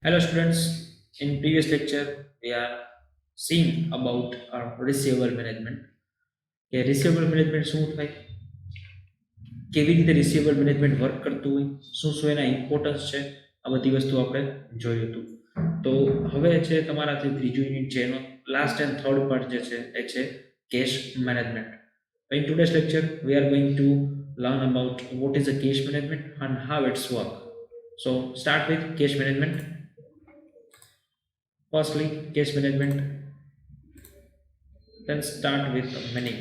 Hello students, in previous lecture we are seeing about our receivable management. કે receivable management શું થાય, કેવી રીતે receivable management વર્ક કરતું હોય, શું શું એના ઇમ્પોર્ટન્સ છે, આ બધી વસ્તુ આપણે જોયું હતું. તો હવે છે તમારાથી ત્રીજું યુનિટ છે એનો લાસ્ટ એન્ડ થર્ડ પાર્ટ જે છે એ છે cash management. In today's lecture we are going to learn about what is the cash management and how it's work. So start with cash management. Firstly, case management, then start with meaning.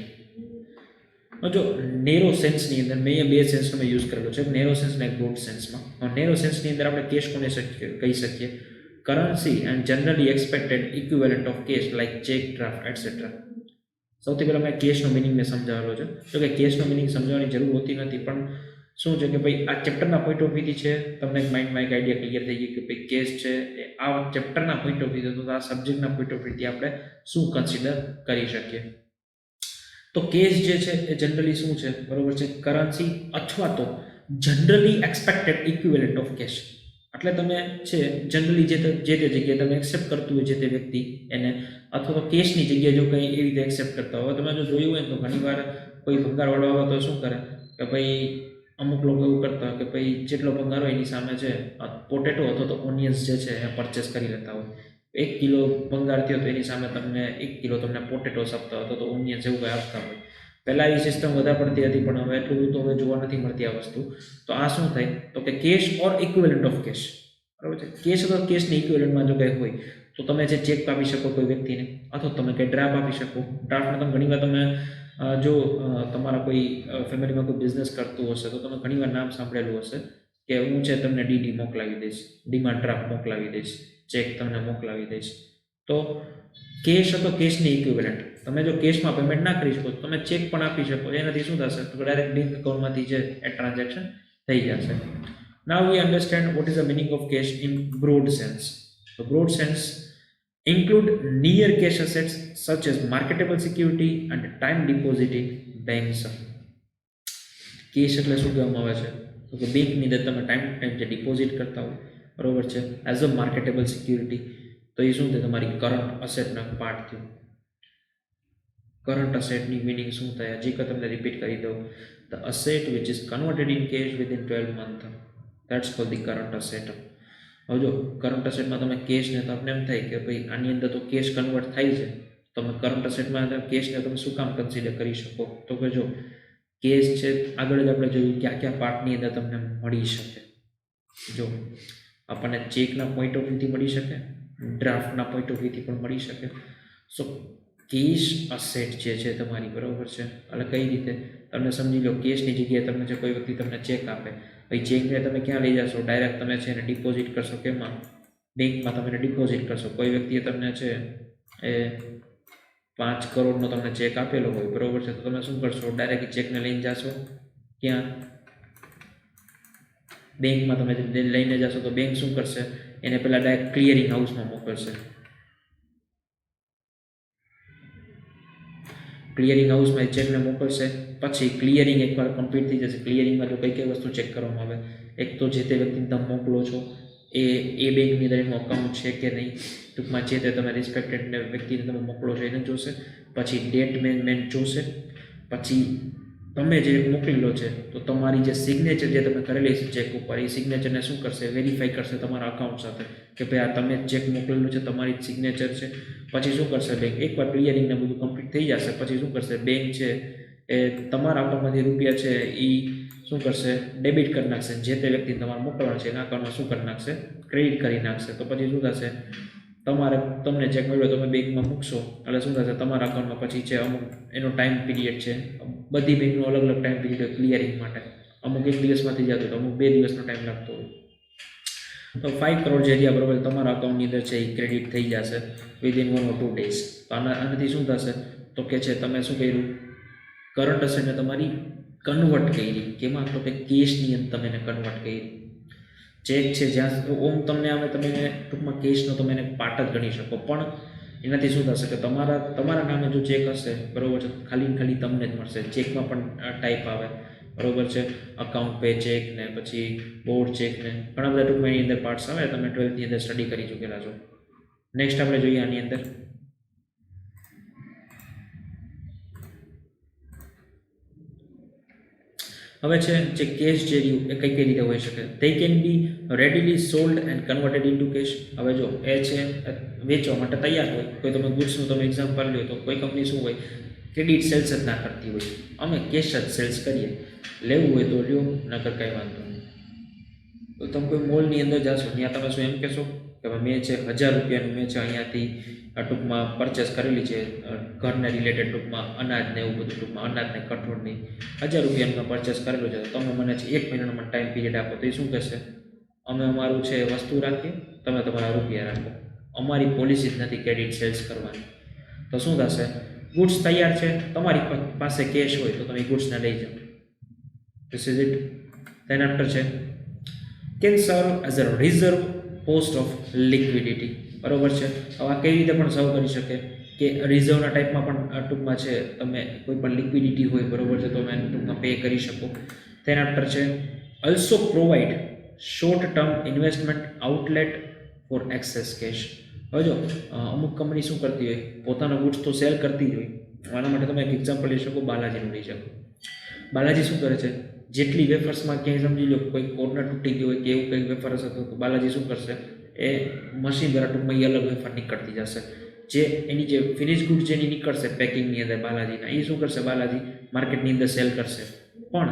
જો narrow સેન્સની અંદર મેં અહીંયા બે સેન્સનો મેં use કરેલો છે, નેરો સેન્સ અને બ્રોડ સેન્સમાં. નેરો સેન્સની અંદર આપણે કેશ કોને કહી શકીએ? Currency and generally expected equivalent of cash like cheque, draft etcetera. સૌથી પહેલાં મેં કેશનો મિનિંગ મેં સમજાવેલો છે. જો કે કેશનો મિનિંગ સમજાવવાની જરૂર હોતી નથી, પણ શું છે કે ભાઈ આ ચેપ્ટરના પોઈન્ટ ઓફ વ્યૂથી છે, તમને એક માઇન્ડમાં એક આઈડિયા ક્લિયર થઈ ગઈ કે ભાઈ કેશ છે એ આ ચેપ્ટરના પોઈન્ટ ઓફ વ્યૂથી, તો આ સબ્જેક્ટના પોઈન્ટ ઓફ વ્યૂથી આપણે શું કન્સિડર કરી શકીએ. તો કેશ જે છે એ જનરલી શું છે, બરોબર છે, કરન્સી અથવા તો generally expected equivalent of cash. એટલે તમે છે જનરલી જે તે જગ્યાએ તમે એક્સેપ્ટ કરતું હોય છે તે વ્યક્તિ એને, અથવા તો કેશની જગ્યાએ જો કંઈ એવી રીતે એક્સેપ્ટ કરતા હોય. તમે જો જોયું હોય તો ઘણીવાર કોઈ ભંગારવાળો આવે તો શું કરે કે ભાઈ અમુક લોકો એવું કરતા હોય કે ભાઈ જેટલો ભંગાર હોય એની સામે છે પોટેટો અથવા તો ઓનિયન્સ જે છે એ પરચેસ કરી લેતા હોય. 1 કિલો ભંગાર થયો તો એની સામે તમને 1 કિલો તમને પોટેટોસ આપતા હોય તો ઓનિયન્સ એવું કંઈ આપતા હોય. પહેલાં એ સિસ્ટમ વધારે પડતી હતી, પણ હવે એટલું તો હવે જોવા નથી મળતી આ વસ્તુ. તો આ શું થાય તો કે cash or equivalent of cash, બરાબર છે. કેશ અથવા કેશની ઇક્વિવેલન્ટમાં જો કંઈ હોય તો તમે જે ચેક આપી શકો કોઈ વ્યક્તિને, અથવા તમે કંઈ ડ્રાફ્ટ આપી શકો. ડ્રાફ્ટમાં તમે ઘણીવાર તમે જો તમારા કોઈ ફેમિલીમાં કોઈ બિઝનેસ કરતું હશે તો તમે ઘણીવાર નામ સાંભળેલું હશે કે હું છે તમને ડીડી મોકલાવી દઈશ, ડીમાં ડ્રાફ્ટ મોકલાવી દઈશ, ચેક તમને મોકલાવી દઈશ. તો કેશ અથવા કેશની ઇક્વિવેલન્ટ, તમે જો કેશમાં પેમેન્ટ ના કરી શકો તો તમે ચેક પણ આપી શકો. એનાથી શું થશે તો ડાયરેક્ટ બેંક એકાઉન્ટમાંથી જે એ ટ્રાન્ઝેક્શન થઈ જશે. Now we understand what is the meaning of cash in broad sense. The broad sense include near cash assets such as marketable security and time deposit in banks. Cash એટલે શું કહેવામાં આવે છે તો કે બેંકની અંદર તમે ટાઈમ જે ડિપોઝિટ કરતા હોય, બરોબર છે, એઝ અ માર્કેટેબલ સિક્યુરિટી. તો એ શું થાય, તમારી કરંટ અસેટના પાર્ટ થયું. કરંટ અસેટની મિનિંગ શું થાય, હજી કે તમને રિપીટ કરી દઉં. The asset which is converted in cash within 12 month, that's cold the current asset. હવે જો કરંટ અસેટમાં તમે કેશને તો આપણે એમ થાય કે ભાઈ આની અંદર તો કેશ કન્વર્ટ થાય છે, તમે કરંટ અસેટમાં કેશને તમે શું કામ કન્સિડર કરી શકો તો કે જો કેશ છે આગળ જ આપણે જોયું ક્યાં ક્યાં પાર્ટની અંદર તમને મળી શકે. જો આપણને ચેકના પોઈન્ટ ઓફ વ્યૂથી મળી શકે, ડ્રાફ્ટના પોઈન્ટ ઓફ વ્યૂથી પણ મળી શકે. સો કેશ અસેટ જે છે તમારી, બરાબર છે, એટલે કઈ રીતે તમને સમજી લો કેશની જગ્યાએ તમને જે કોઈ વ્યક્તિ તમને ચેક આપે, ભાઈ ચેકને તમે ક્યાં લઈ જશો, ડાયરેક્ટ તમે છે એને ડિપોઝિટ કરશો, કેમાં, બેંકમાં તમે ડિપોઝિટ કરશો. કોઈ વ્યક્તિએ તમને છે એ 5 કરોડનો તમને ચેક આપેલો હોય, બરોબર છે, તો તમે શું કરશો, ડાયરેક્ટ ચેકને લઈને જશો ક્યાં, બેંકમાં. તમે લઈને જશો તો બેંક શું કરશે, એને પહેલાં ડાયરેક્ટ ક્લિયરિંગ હાઉસમાં મોકલશે. ક્લિયરિંગ હાઉસમાં ચેકને મોકલશે, પછી ક્લિયરિંગ એકવાર કમ્પ્લીટ થઈ જશે. ક્લિયરિંગમાં જો કઈ કઈ વસ્તુ ચેક કરવામાં આવે, એક તો જે તે વ્યક્તિને તમે મોકલો છો એ બેંકની અંદર એનું અકાઉન્ટ છે કે નહીં, ટૂંકમાં જે તે તમે રિસ્પેક્ટેડ વ્યક્તિને તમે મોકલો છો એને જોશે. પછી ડેટ મેન જોશે. પછી તમે જે મોકલેલો છે તો તમારી જે સિગ્નેચર જે તમે કરેલી છે ચેક ઉપર, એ સિગ્નેચરને શું કરશે, વેરીફાઈ કરશે તમારા અકાઉન્ટ સાથે કે ભાઈ આ તમે ચેક મોકલેલું છે, તમારી જ સિગ્નેચર છે. પછી શું કરશે બેંક, એકવાર ક્લિયરિંગને બધું કમ્પ્લીટ થઈ જશે પછી શું કરશે બેંક છે એ તમારા અકાઉન્ટમાંથી રૂપિયા છે એ શું કરશે, ડેબિટ કરી નાખશે. જે તે વ્યક્તિને તમારે મોકલવાનું છે એના અકાઉન્ટમાં શું કરી નાખશે, ક્રેડિટ કરી નાખશે. તો પછી શું થશે, તમને ચેક મળ્યો તમે બેંકમાં મૂકશો એટલે શું થશે, તમારા અકાઉન્ટમાં પછી છે અમુક એનો ટાઈમ પીરિયડ છે, બધી બેંકનો અલગ અલગ ટાઈમ પીરિયડ હોય ક્લિયરિંગ માટે. અમુક 1 દિવસમાં થઈ જતો, અમુક 2 દિવસનો ટાઈમ લાગતો હોય. તો 5 કરોડ જે રહ્યા, બરાબર, તમારા અકાઉન્ટની અંદર છે એ ક્રેડિટ થઈ જશે વિધિન 1 or 2 days. તો આનાથી શું થશે તો કે છે તમે શું કર્યું, કરંટ અસેટને તમારી કન્વર્ટ કરી. કેમાં તો કે કેશની અંદર તમે એને કન્વર્ટ કરી. ચેક છે જ્યાં ઓમ તમને આવે તમે એને ટૂંકમાં કેશનો તમે એને પાર્ટ જ ગણી શકો, પણ એનાથી શું થશે કે તમારા નામે જો ચેક હશે, બરાબર છે, ખાલી તમને જ મળશે. ચેકમાં પણ ટાઈપ આવે બરોબર છે, અકાઉન્ટ પે ચેક ને પછી બોર્ડ ચેક ને ઘણા બધા ટૂંકમાં એની અંદર પાર્ટ્સ આવે, તમે 12th ની અંદર સ્ટડી કરી ચૂકેલા છો. નેક્સ્ટ આપણે જોઈએ આની અંદર હવે છે જે કેશ જે રહ્યું એ કઈ રીતે હોઈ શકે. they can be readily sold and converted into cash. હવે જો એ છે વેચવા માટે તૈયાર હોય, કોઈ તમે ગુડ્સનું તમે એક્ઝામ્પલ લ્યો તો કોઈ કંપની શું હોય, ક્રેડિટ સેલ્સ જ ના કરતી હોય, અમે કેશ જ સેલ્સ કરીએ, લેવું હોય તો લ્યો, નકર કંઈ વાંધો નહીં. તો તમે કોઈ મોલની અંદર જાશો, ત્યાં તમે શું એમ કહેશો કે મેં છે 1000 રૂપિયાનું મેં છે અહીંયાથી ટૂંકમાં પરચેસ કરેલી છે, ઘરને રિલેટેડ ટૂંકમાં અનાજ ને એવું બધું, ટૂંકમાં અનાજ ને કઠોળની 1000 રૂપિયાનું મેં પરચેસ કરેલું છે, તો તમે મને છે 1 મહિનાનો મને ટાઈમ પીરિયડ આપો. તો એ શું કહેશે, અમે અમારું છે વસ્તુ રાખીએ, તમે તમારા રૂપિયા રાખો, અમારી પોલિસી જ નથી ક્રેડિટ સેલ્સ કરવાની. તો શું થશે, ગુડ્સ તૈયાર છે, તમારી પાસે કેશ હોય તો તમે ગુડ્સને લઈ જાઓ. This is it. Than after છે કેન સર્વ as a reserve post of liquidity. બરોબર છે. હવે આ કઈ રીતે પણ સર્વ કરી શકે કે રિઝર્વના ટાઈપમાં પણ ટૂંકમાં છે, તમે કોઈ પણ લિક્વિડિટી હોય, બરોબર છે, તો તમે ટૂંકમાં પે કરી શકો. ધેન આફ્ટર છે also provide short term investment outlet for excess cash. હવે જો અમુક કંપની શું કરતી હોય, પોતાનો ગુડ્સ તો સેલ કરતી જ હોય. આના માટે તમે એક એક્ઝામ્પલ લઈ શકો, બાલાજીનું લઈ શકો. બાલાજી શું કરે છે, જેટલી વેફર્સમાં ક્યાંય સમજી લો કોઈ કોર્નર તૂટી ગયો હોય કે એવું કંઈ વેફર હશે તો બાલાજી શું કરશે, એ મશીન દ્વારા ટૂંકમાં એ અલગ વેફર નીકળતી જશે. જે એની જે ફિનિશ ગુડ જેની નીકળશે પેકિંગની અંદર બાલાજીના, એ શું કરશે, બાલાજી માર્કેટની અંદર સેલ કરશે. પણ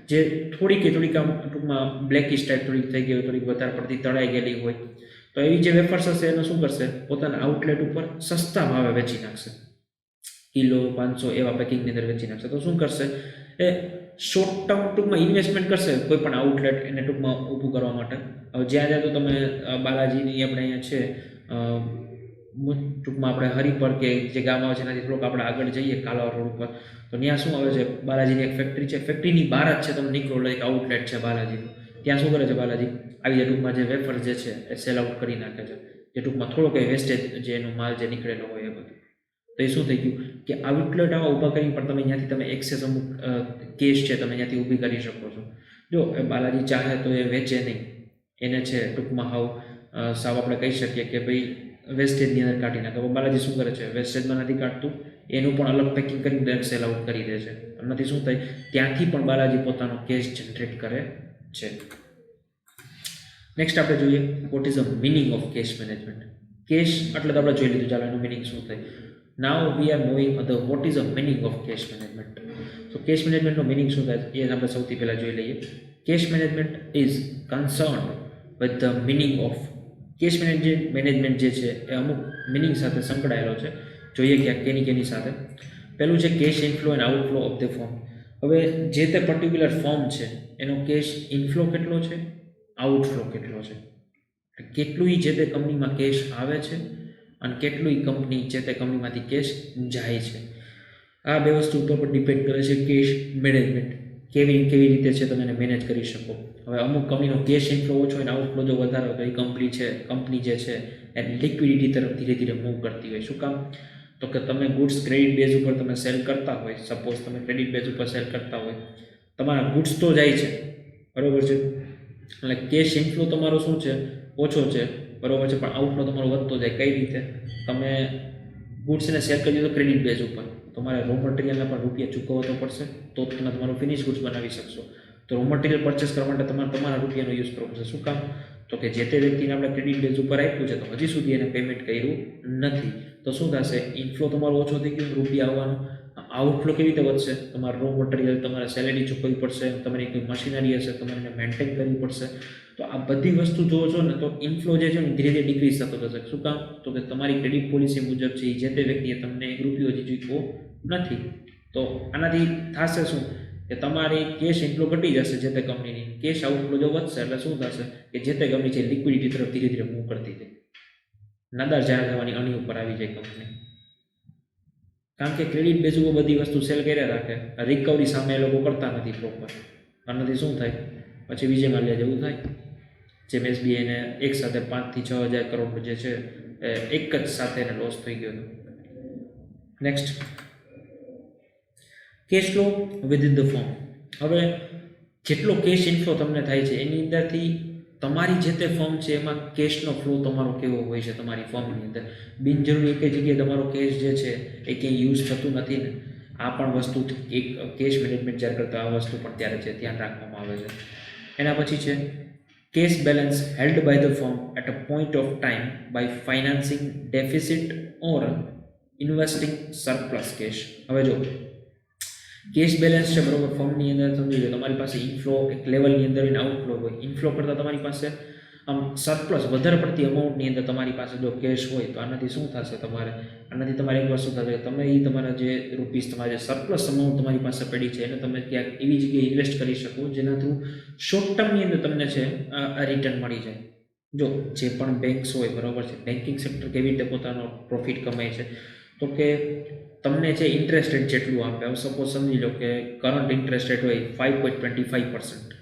જે થોડીક આમ ટૂંકમાં બ્લેકિશ ટાઈપ થોડીક થઈ ગઈ હોય, થોડીક વધારે પડતી તળાઈ ગયેલી હોય, તો એવી જે વેફર્સ હશે એનો શું કરશે, પોતાના આઉટલેટ ઉપર સસ્તા ભાવે વેચી નાખશે, કિલો 500 એવા પેકિંગની અંદર વેચી નાખશે. તો શું કરશે, એ શોર્ટ ટર્મ ટૂંકમાં ઇન્વેસ્ટમેન્ટ કરશે કોઈ પણ આઉટલેટ એને ટૂંકમાં ઊભું કરવા માટે. હવે જ્યાં તો તમે બાલાજીની આપણે અહીંયા છે ટૂંકમાં આપણે હરિપર કે જે ગામ આવે છે એનાથી થોડુંક આપણે આગળ જઈએ કાલાવા રોડ ઉપર, તો ત્યાં શું આવે છે, બાલાજીની એક ફેક્ટરી છે, ફેક્ટરીની બહાર જ છે તમે નીકળો, એક આઉટલેટ છે બાલાજીનું. ત્યાં શું કરે છે બાલાજી, આવી જે ટૂંકમાં જે વેફર જે છે એ સેલ આઉટ કરી નાખે છે, જે ટૂંકમાં થોડો કંઈ વેસ્ટેજ જે એનો માલ જે નીકળેલો હોય એ બધું. તો એ શું થઈ ગયું કે આઉટલેટ આવા ઊભા કરી પણ તમે ત્યાંથી તમે એક્સેસ અમુક કેશ છે તમે ત્યાંથી ઊભી કરી શકો છો. જો એ બાલાજી ચાહે તો એ વેચે નહીં, એને છે ટૂંકમાં સાવ આપણે કહી શકીએ કે ભાઈ વેસ્ટેજની અંદર કાઢી નાખે. બાલાજી શું કરે છે, વેસ્ટેજમાં નથી કાઢતું, એનું પણ અલગ પેકિંગ કરીને સેલ આઉટ કરી દે છે. એનાથી શું થાય, ત્યાંથી પણ બાલાજી પોતાનો કેશ જનરેટ કરે છે. નેક્સ્ટ આપણે જોઈએ what is the meaning of cash management. Cash એટલે તો આપણે જોઈ લીધું, ચાલો એનું મિનિંગ શું થાય. Now we are moving other what is the meaning of cash management. તો કેશ મેનેજમેન્ટનો મિનિંગ શું થાય એ આપણે સૌથી પહેલાં જોઈ લઈએ. Cash management is concern with the meaning of. Cash management જે છે એ અમુક મિનિંગ સાથે સંકળાયેલો છે. જોઈએ ક્યાંક કેની સાથે. પહેલું છે cash inflow and outflow of the form. હવે જે તે પર્ટિક્યુલર ફોર્મ છે એનો કેશ ઇનફ્લો કેટલો છે, આઉટફ્લો કેટલો છે, કેટલું જે તે કંપનીમાં કેશ આવે છે અને કેટલું કંપની જે તે કંપનીમાંથી કેશ જાય છે. આ બે વસ્તુ ઉપર ડિપેન્ડ કરે છે કેશ મેનેજમેન્ટ કેવી રીતે છે તમે એને મેનેજ કરી શકો. હવે અમુક કંપનીનો કેશ ઇનફ્લો ઓછો હોય અને આઉટફ્લો જો વધારે હોય તો એ કંપની જે છે એ લિક્વિડિટી તરફ ધીરે ધીરે મૂવ કરતી હોય. શું કામ, તો કે તમે ગુડ્સ ક્રેડિટ બેઝ ઉપર તમે સેલ કરતા હોય, સપોઝ તમે ક્રેડિટ બેઝ ઉપર સેલ કરતા હોય, તમારા ગુડ્સ તો જાય છે, બરાબર છે, એટલે કેશ ઇનફ્લો તમારો શું છે, ઓછો છે, બરાબર છે, પણ આઉટફ્લો તમારો વધતો જાય. કઈ રીતે, તમે ગુડ્સને સેલ કરી દો ક્રેડિટ બેઝ ઉપર, તમારે રો મટીરિયલના પણ રૂપિયા ચૂકવવા તો પડશે, તો તમે તમારું ફિનિશ ગુડ્સ બનાવી શકશો. તો રો મટીરિયલ પરચેસ કરવા માટે તમારે તમારા રૂપિયાનો યુઝ કરવો પડશે. શું કામ, તો કે જે તે વ્યક્તિને આપણે ક્રેડિટ બેઝ ઉપર આપ્યું છે તો હજી સુધી એને પેમેન્ટ કર્યું નથી. તો શું થશે, ઇનફ્લો તમારો ઓછો થઈ ગયો, રૂપિયા આવવાનો. આઉટફ્લો કેવી રીતે વધશે, તમારે રો મટીરિયલ, તમારે સેલેરી ચૂકવવી પડશે, તમારી કોઈ મશીનરી હશે તમારે એને મેન્ટેન કરવી પડશે. તો આ બધી વસ્તુ જોવો છો ને તો ઇનફ્લો જે છે ને ધીરે ધીરે ડિક્રીઝ થતો જશે. શું કામ, તો કે તમારી ક્રેડિટ પોલિસી મુજબ છે જે તે વ્યક્તિએ તમને 1 રૂપિયો હજી ચૂકવો નથી. તો આનાથી થશે શું કે તમારી કેશ ઇનફ્લો ઘટી જશે, જે તે કંપનીની કેશ આઉટફ્લો જો વધશે એટલે શું થશે કે જે તે કંપની છે લિક્વિડિટી તરફ ધીરે ધીરે મૂવ કરતી જાય, નાદાર જાહેર થવાની અણી ઉપર આવી જાય કંપની. કારણ કે ક્રેડિટ બેઝ ઉપર બધી વસ્તુ સેલ કર્યા રાખે, રિકવરી સામે એ લોકો કરતા નથી પ્રોપર. આનાથી શું થાય, પછી વિજય માલ્યા જેવું થાય, જેમ એસબીઆઈને એક સાથે 5 થી 6 હજાર કરોડ જે છે એક જ સાથે એને લોસ થઈ ગયો હતો. Next, cash flow within the form. હવે જેટલો કેશ ઇનફ્લો તમને થાય છે એની અંદરથી તમારી જે તે ફર્મ છે એમાં કેશનો ફ્લો તમારો કેવો હોય છે તમારી ફર્મની અંદર. બિનજરૂરી એક જગ્યાએ તમારો કેશ જે છે એ ક્યાંય યુઝ થતું નથી ને. આ પણ વસ્તુ એક કેશ મેનેજમેન્ટ જ્યારે કરતા આ વસ્તુ પણ ત્યારે છે ધ્યાન રાખવામાં આવે છે. એના પછી છે cash balance held by the firm at a point of time by financing deficit or investing surplus cash. હવે જો કેશ બેલેન્સ છે બરોબર, ફર્મની અંદર સમજી લો તમારી પાસે ઇનફ્લો એક લેવલની અંદર અને આઉટફ્લો હોય. ઇનફ્લો કરતાં તમારી પાસે આમ સરપ્લસ વધારે પડતી અમાઉન્ટની અંદર તમારી પાસે જો કેશ હોય તો આનાથી શું થશે આનાથી તમારે એક વસ્તુ થશે તમે એ તમારા જે રૂપીસ તમારે જે સરપ્લસ અમાઉન્ટ તમારી પાસે પડી છે એને તમે ક્યાંક એવી જગ્યાએ ઇન્વેસ્ટ કરી શકો જેના થ્રુ શોર્ટ ટર્મની અંદર તમને છે રિટર્ન મળી જાય. જો જે પણ બેંક્સ હોય બરાબર છે, બેન્કિંગ સેક્ટર કેવી રીતે પોતાનો પ્રોફિટ કમાય છે તો કે તમને છે ઇન્ટરેસ્ટ રેટ જેટલું આપે. હવે સપોઝ સમજી લો કે કરંટ ઇન્ટરેસ્ટ રેટ હોય 5.25%,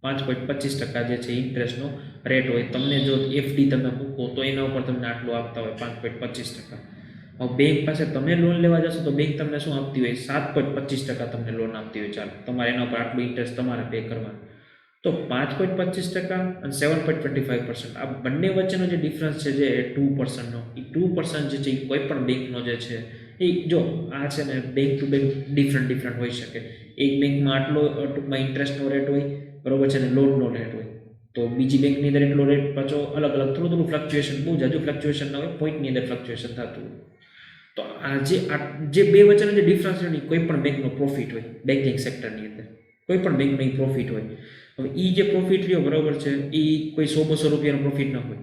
5.25% જે છે ઇન્ટરેસ્ટનો રેટ હોય. તમને જો એફડી તમે મૂકો તો એના ઉપર તમને આટલું આપતા હોય 5.25%. હવે બેંક પાસે તમે લોન લેવા જશો તો બેંક તમને શું આપતી હોય 7.25% તમને લોન આપતી હોય. ચાલો તમારે એના ઉપર આટલું ઇન્ટરેસ્ટ તમારે પે કરવાનું. તો 5.25% અને 7.25% આ બંને વચ્ચેનો જે ડિફરન્સ છે જે 2%નો, એ 2% જે છે એ કોઈ પણ બેંકનો જે છે એ જો આ છે ને બેંક ટુ બેંક ડિફરન્ટ હોઈ શકે. એક બેંકમાં આટલો ટૂંકમાં ઇન્ટરેસ્ટનો રેટ હોય બરોબર છે ને લોનનો રેટ હોય, તો બીજી બેંકની અંદર એટલો રેટ પાછો અલગ થોડું ફ્લક્ચ્યુએશન, બહુ જાજુ ફ્લક્ચ્યુએશન ના હોય, પોઈન્ટની અંદર ફ્લક્ચ્યુએશન થતું હોય. તો આ જે બે વચ્ચેનો જે ડિફરન્સ છે ને કોઈ પણ બેંકનો પ્રોફિટ હોય, બેન્કિંગ સેક્ટરની અંદર કોઈ પણ બેંકનો એ પ્રોફિટ હોય. હવે એ જે પ્રોફિટ રહ્યો બરાબર છે એ કોઈ 100-200 રૂપિયાનો પ્રોફિટ ન હોય,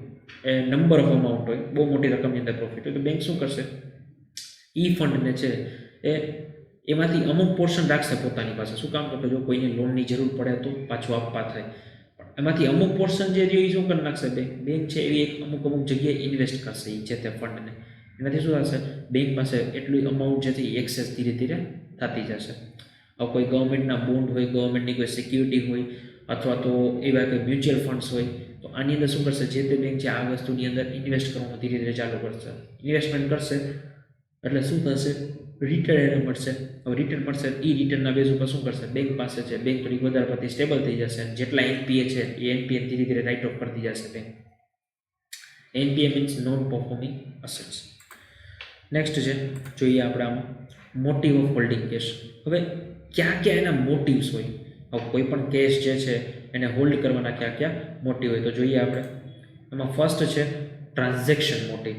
એ નંબર ઓફ અમાઉન્ટ હોય, બહુ મોટી રકમની અંદર પ્રોફિટ હોય. તો બેંક શું કરશે, ઈ ફંડને છે એમાંથી અમુક પોર્શન રાખશે પોતાની પાસે. શું કામ, તો જો કોઈને લોનની જરૂર પડે તો પાછું આપવા થાય. પણ એમાંથી અમુક પોર્શન જે રહ્યું એ શું કરી નાખશે બેંક છે એવી એક અમુક જગ્યાએ ઇન્વેસ્ટ કરશે એ છે તે ફંડને. એનાથી શું થશે, બેંક પાસે એટલું અમાઉન્ટ જે છે એક્સેસ ધીરે ધીરે થતી જશે. હવે કોઈ ગવર્મેન્ટના બોન્ડ હોય, ગવર્મેન્ટની કોઈ સિક્યુરિટી હોય, અથવા તો એવા કંઈ મ્યુચ્યુઅલ ફંડ્સ હોય, તો આની અંદર શું કરશે, જે તે બેંક છે આ વસ્તુની અંદર ઇન્વેસ્ટ કરવાનું ધીરે ધીરે ચાલુ કરશે. ઇન્વેસ્ટમેન્ટ કરશે એટલે શું થશે, રિટર્ન એને મળશે. હવે રિટર્ન મળશે, એ રિટર્નના બેઝ ઉપર શું કરશે, બેંક પાસે છે, બેંક થોડી વધારે પડતી સ્ટેબલ થઈ જશે. જેટલા એનપીએ છે એ એનપીએ ધીરે ધીરે રાઇટ ઓફ કરતી જશે bank. NPA means non performing assets. Next છે જોઈએ આપણે આમાં મોટિવ ઓફ હોલ્ડિંગ કેશ. હવે ક્યાં એના મોટિવ્સ હોય, હવે કોઈ પણ કેશ જે છે એને હોલ્ડ કરવાના ક્યાં મોટિવ હોય તો જોઈએ આપણે. એમાં ફર્સ્ટ છે ટ્રાન્ઝેક્શન મોટિવ.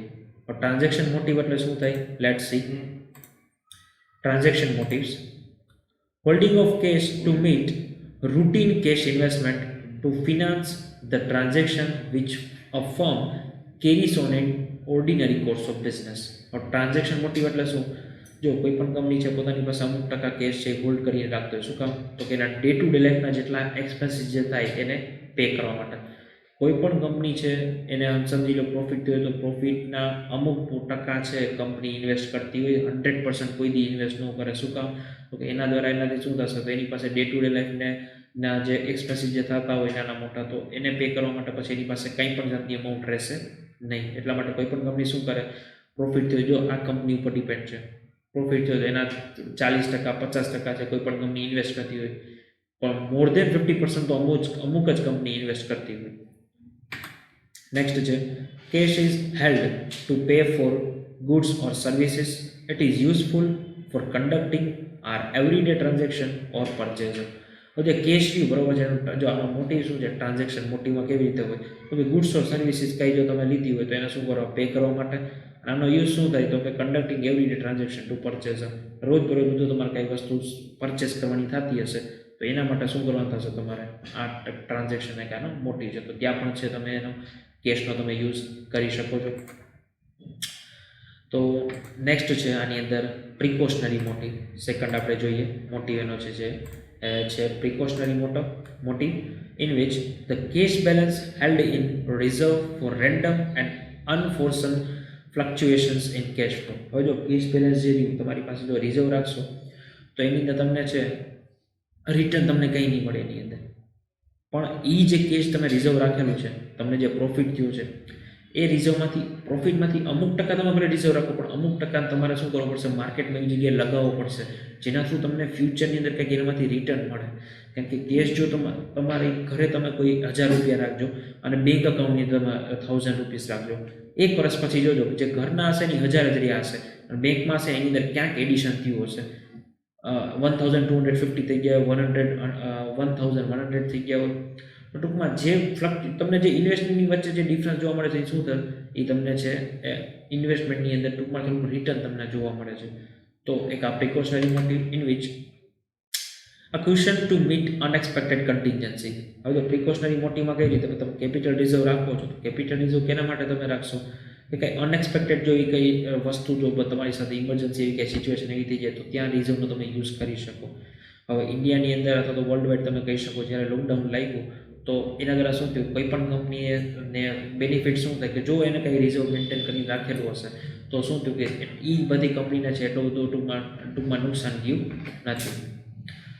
ટ્રાન્ઝેક્શન મોટિવ એટલે શું થાય, let's see. Transaction motives: holding of cash to meet routine cash investment to finance the transaction which a firm carries on an ordinary course of business. Transaction motive એટલે શું, જો કોઈ પણ company છે પોતાની પાસે અમુક ટકા કેશ છે હોલ્ડ કરીને રાખતો હોય. શું કામ, તો કે એના ડે ટુ ડે લાઈફના જેટલા એક્સપેન્સીસ જે થાય એને પે કરવા માટે. કોઈ પણ કંપની છે એને સમજી લો પ્રોફિટ થયો તો પ્રોફિટના અમુક ટકા છે કંપની ઇન્વેસ્ટ કરતી હોય, 100% કોઈ દી ઇન્વેસ્ટ ન કરે. શું કામ, તો કે એના દ્વારા એનાથી શું થશે, તો એની પાસે ડે ટુ ડે લાઈફને ના જે એક્સપેન્સીસ જે થતા હોય નાના મોટા, તો એને પે કરવા માટે પછી એની પાસે કંઈ પણ જાતની અમાઉન્ટ રહેશે નહીં. એટલા માટે કોઈ પણ કંપની શું કરે, પ્રોફિટ થયો, જો આ કંપની ઉપર ડિપેન્ડ છે, પ્રોફિટ થયો તો એના 40% 50% છે કોઈ પણ કંપની ઇન્વેસ્ટ કરતી હોય, પણ મોર દેન 50% તો અમુક જ કંપની ઇન્વેસ્ટ કરતી હોય. નેક્સ્ટ છે cash is held to pay for goods or services. It is useful for conducting our everyday transaction or purchase. જે કેશ રહ્યું બરોબર છે, જો આનો મોટિવ શું છે, ટ્રાન્ઝેક્શન મોટિવમાં કેવી રીતે હોય તો કે ગુડ્સ ઓર સર્વિસીસ કઈ જો તમે લીધી હોય તો એને શું કરવા, પે કરવા માટે. આનો યુઝ શું થાય તો કે conducting everyday transaction to purchase. રોજબરોજ બધું તમારે કઈ વસ્તુ પરચેસ કરવાની થતી હશે તો એના માટે શું કરવાનું થશે, તમારે આ ટ્રાન્ઝેક્શન એક આનો મોટિવ છે. તો ત્યાં પણ છે તમે એનો કેશનો તમે યુઝ કરી શકો છો. તો નેક્સ્ટ છે આની અંદર પ્રિકોશનરી મોટિવ. સેકન્ડ આપણે જોઈએ મોટિવ એનો છે જે છે precautionary motive in which the cash balance held in reserve for random and unforeseen fluctuations in cash flow. હવે જો કેશ બેલેન્સ જે રહ્યું તમારી પાસે જો રિઝર્વ રાખશો તો એની અંદર તમને છે રિટર્ન તમને કંઈ નહીં મળે એની અંદર. પણ એ જે કેશ તમે રિઝર્વ રાખેલું છે, તમને જે પ્રોફિટ થયું છે એ રિઝર્વમાંથી પ્રોફિટમાંથી અમુક ટકા તમે ભલે રિઝર્વ રાખો, પણ અમુક ટકા તમારે શું કરવું પડશે, માર્કેટમાં એવી જગ્યાએ લગાવવો પડશે જેના થ્રુ તમને ફ્યુચરની અંદર કંઈક એનામાંથી રિટર્ન મળે. કારણ કે કેશ જો તમારી ઘરે તમે કોઈ 1000 રૂપિયા રાખજો અને બેંક અકાઉન્ટની તમે 1000 રૂપીસ રાખજો, એક વર્ષ પછી જોજો જે ઘરના હશે ને 1000 જ રહ્યા હશે અને બેંકમાં હશે એની અંદર ક્યાંક એડિશન થયું હશે, 1250 થઈ ગયા, 1100 થઈ ગયા હોય. તો ટૂંકમાં જે તમને જે ઇન્વેસ્ટમેન્ટની વચ્ચે જે ડિફરન્સ જોવા મળે છે એ શું થશે, એ તમને છે ઇન્વેસ્ટમેન્ટની અંદર ટૂંકમાં થોડુંક રિટર્ન તમને જોવા મળે છે. તો એક આ precautionary motive in which a cushion to meet unexpected contingency. હવે તો પ્રિકોશનરી મોટીવમાં કઈ રીતે તમે કેપિટલ રિઝર્વ રાખો છો, તો કેપિટલ રિઝર્વ કેના માટે તમે રાખશો કે કંઈ અનએક્સપેક્ટેડ જો એ કંઈ વસ્તુ જો તમારી સાથે ઇમરજન્સી એવી કંઈ સિચ્યુએશન એવી થઈ જાય તો ત્યાં રિઝર્વનો તમે યુઝ કરી શકો. હવે ઇન્ડિયાની અંદર અથવા તો વર્લ્ડ વાઇડ તમે કહી શકો જ્યારે લોકડાઉન લાગ્યું તો એના દ્વારા શું થયું, કોઈ પણ કંપનીને બેનિફિટ શું થાય કે જો એને કંઈ રિઝર્વ મેન્ટેન કરીને રાખેલું હશે તો શું થયું કે એ બધી કંપનીને છે એટલું બધું ટૂંકમાં નુકસાન ગયું નથી.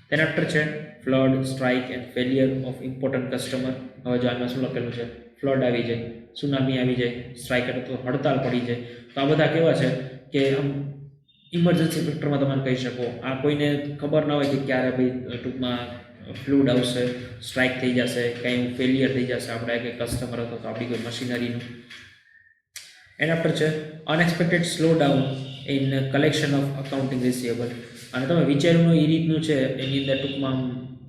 તેના આફ્ટર છે flood, strike and failure of important customer. હવે જો આમાં શું લખેલું છે, ફ્લડ આવી જાય, સુનામી આવી જાય, સ્ટ્રાઇક અથવા હડતાલ પડી જાય, તો આ બધા કેવા છે કે આમ ઇમરજન્સી ફેક્ટરમાં તમે કહી શકો. આ કોઈને ખબર ના હોય કે ક્યારે ભાઈ ટૂંકમાં ફ્લૂડ આવશે, સ્ટ્રાઇક થઈ જશે, કંઈ ફેલિયર થઈ જશે આપણે કે કસ્ટમર હતો તો આપણી કોઈ મશીનરીનું. એના પર છે unexpected slow down in collection of accounting receivable. અને તમે વિચાર્યું એ રીતનું છે એની અંદર ટૂંકમાં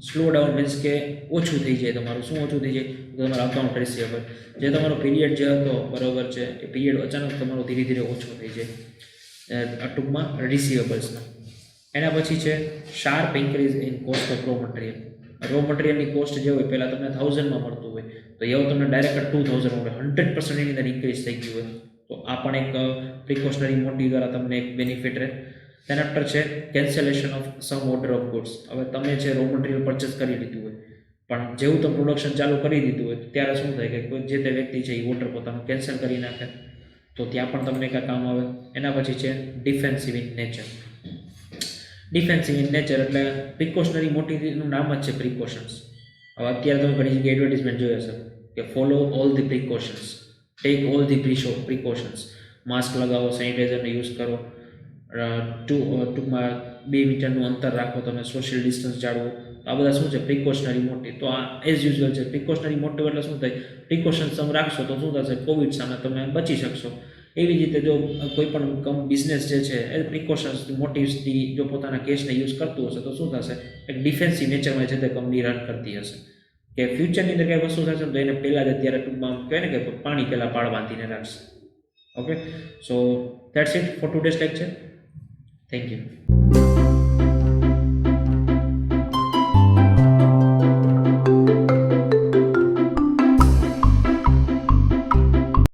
સ્લો ડાઉન મીન્સ કે ઓછું થઈ જાય તમારું. શું ઓછું થઈ જાય, તમારું અકાઉન્ટ રિસીવેબલ જે તમારો પીરિયડ જે હતો બરાબર છે એ પીરિયડ અચાનક તમારો ધીરે ધીરે ઓછો થઈ જાય ટૂંકમાં રિસીવેબલ્સના. એના પછી છે sharp increase in cost of raw material. Raw મટીરિયલની કોસ્ટ જે હોય પહેલાં તમને 1000માં મળતું હોય તો એવું તમને ડાયરેક્ટ 2000 મળે, 100% એની અંદર ઇન્ક્રીઝ થઈ ગયું હોય. તો આ પણ એક પ્રિકોશનરી મોટી દ્વારા તમને એક બેનિફિટ રહે. તેના પર છે cancellation of sum order of goods. હવે તમે જે રો મટીરિયલ પરચેસ કરી લીધું હોય પણ જેવું તમે પ્રોડક્શન ચાલુ કરી દીધું હોય ત્યારે શું થાય કે કોઈ જે તે વ્યક્તિ છે એ ઓર્ડર પોતાનો કેન્સલ કરી નાખે, તો ત્યાં પણ તમને કાંઈ કામ આવે. એના પછી છે defensive in nature. Defensive in nature એટલે પ્રિકોશનરી મોટીનું નામ જ છે પ્રિકોશન્સ. હવે અત્યારે તમે ઘણી જગ્યાએ એડવર્ટિઝમેન્ટ જોઈ હશે કે follow all the precautions, take all the precautions. Mask લગાવો, સેનિટાઈઝરનો યુઝ કરો, ટૂંકમાં 2 મીટરનું અંતર રાખો, તમે સોશિયલ ડિસ્ટન્સ જાળવો. આ બધા શું છે પ્રિકોશનરી મોટી. તો આ એઝ યુઝ્યુઅલ છે પ્રિકોશનરી મોટી એટલે શું થાય, પ્રિકોશન્સ તમે રાખશો તો શું થશે, કોવિડ સામે તમે બચી શકશો. એવી જ રીતે જો કોઈ પણ બિઝનેસ જે છે એ પ્રિકોશન્સ મોટિવ્સથી જો પોતાના કેશને યુઝ કરતું હશે તો શું થશે, એક ડિફેન્સિવ નેચરમાં છે તે કંપની રન કરતી હશે કે ફ્યુચરની અંદર કંઈ વસ્તુ થશે તો એને પહેલાં જ અત્યારે ટૂંકમાં કહેવાય ને કે પાણી પહેલાં પાળ બાંધીને રાખશે. Okay, so that's it four today's lecture. Thank you.